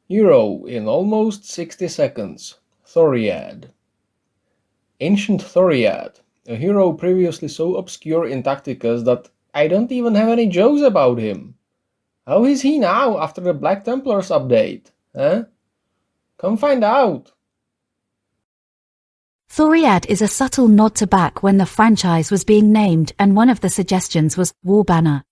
Hero in almost 60 seconds. Thoread. Ancient Thoread, a hero previously so obscure in Tacticus that I don't even have any jokes about him. How is he now after the Black Templars update? Come find out! Thoread is a subtle nod to back when the franchise was being named, and one of the suggestions was War Banner.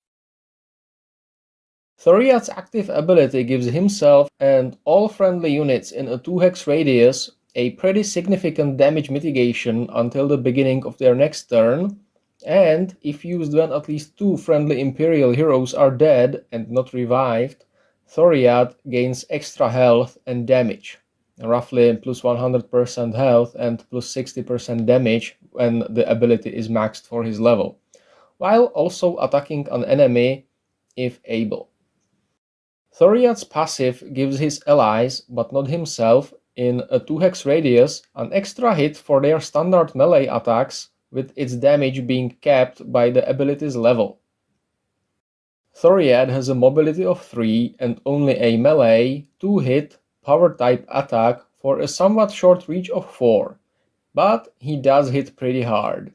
Thoread's active ability gives himself and all friendly units in a 2-hex radius a pretty significant damage mitigation until the beginning of their next turn, and if used when at least 2 friendly Imperial heroes are dead and not revived, Thoread gains extra health and damage, roughly plus 100% health and plus 60% damage when the ability is maxed for his level, while also attacking an enemy if able. Thoread's passive gives his allies, but not himself, in a 2-hex radius an extra hit for their standard melee attacks, with its damage being capped by the ability's level. Thoread has a mobility of 3 and only a melee, 2-hit, power-type attack for a somewhat short reach of 4, but he does hit pretty hard.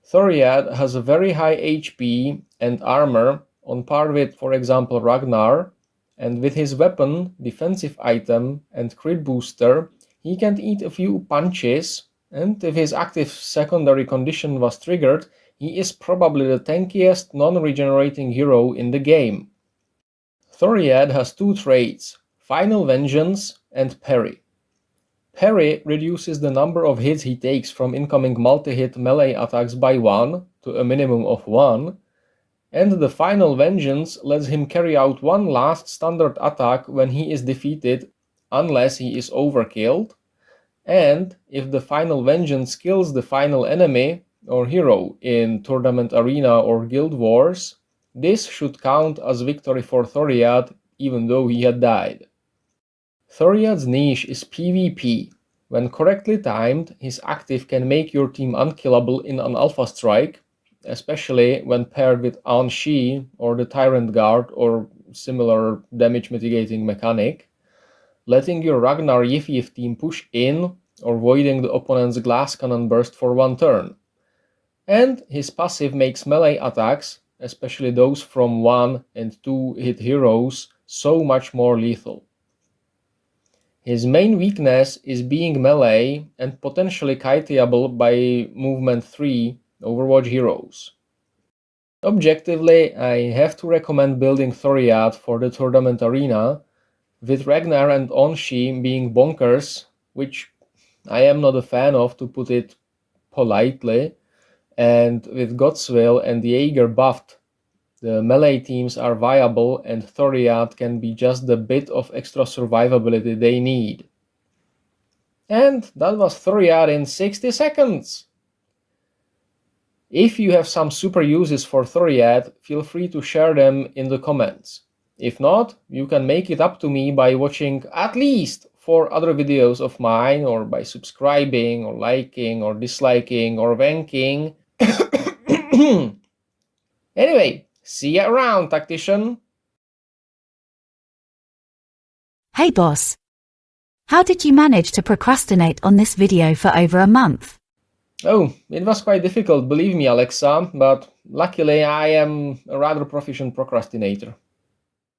Thoread has a very high HP and armor, on par with, for example, Ragnar, and with his weapon, defensive item, and crit booster, he can eat a few punches, and if his active secondary condition was triggered, he is probably the tankiest non-regenerating hero in the game. Thoread has 2 traits, Final Vengeance and Parry. Parry reduces the number of hits he takes from incoming multi-hit melee attacks by 1 to a minimum of 1, and the Final Vengeance lets him carry out one last standard attack when he is defeated, unless he is overkilled, and if the Final Vengeance kills the final enemy or hero in Tournament Arena or Guild Wars, this should count as victory for Thoread even though he had died. Thoread's niche is PvP. When correctly timed, his active can make your team unkillable in an Alpha Strike, especially when paired with An-Shi or the Tyrant Guard or similar damage mitigating mechanic, letting your Ragnar Yif team push in or voiding the opponent's glass cannon burst for 1 turn. And his passive makes melee attacks, especially those from 1 and 2 hit heroes, so much more lethal. His main weakness is being melee and potentially kiteable by movement 3 Overwatch heroes. Objectively, I have to recommend building Thoread for the Tournament Arena, with Ragnar and An-Shi being bonkers, which I am not a fan of, to put it politely, and with Godswyl and Jaeger buffed. The melee teams are viable and Thoread can be just the bit of extra survivability they need. And that was Thoread in 60 seconds! If you have some super uses for Thoread, feel free to share them in the comments. If not, you can make it up to me by watching at least 4 other videos of mine, or by subscribing, or liking, or disliking, or wanking. Anyway, see ya around, Tactician! Hey boss! How did you manage to procrastinate on this video for over a month? Oh, it was quite difficult, believe me, Alexa, but luckily I am a rather proficient procrastinator.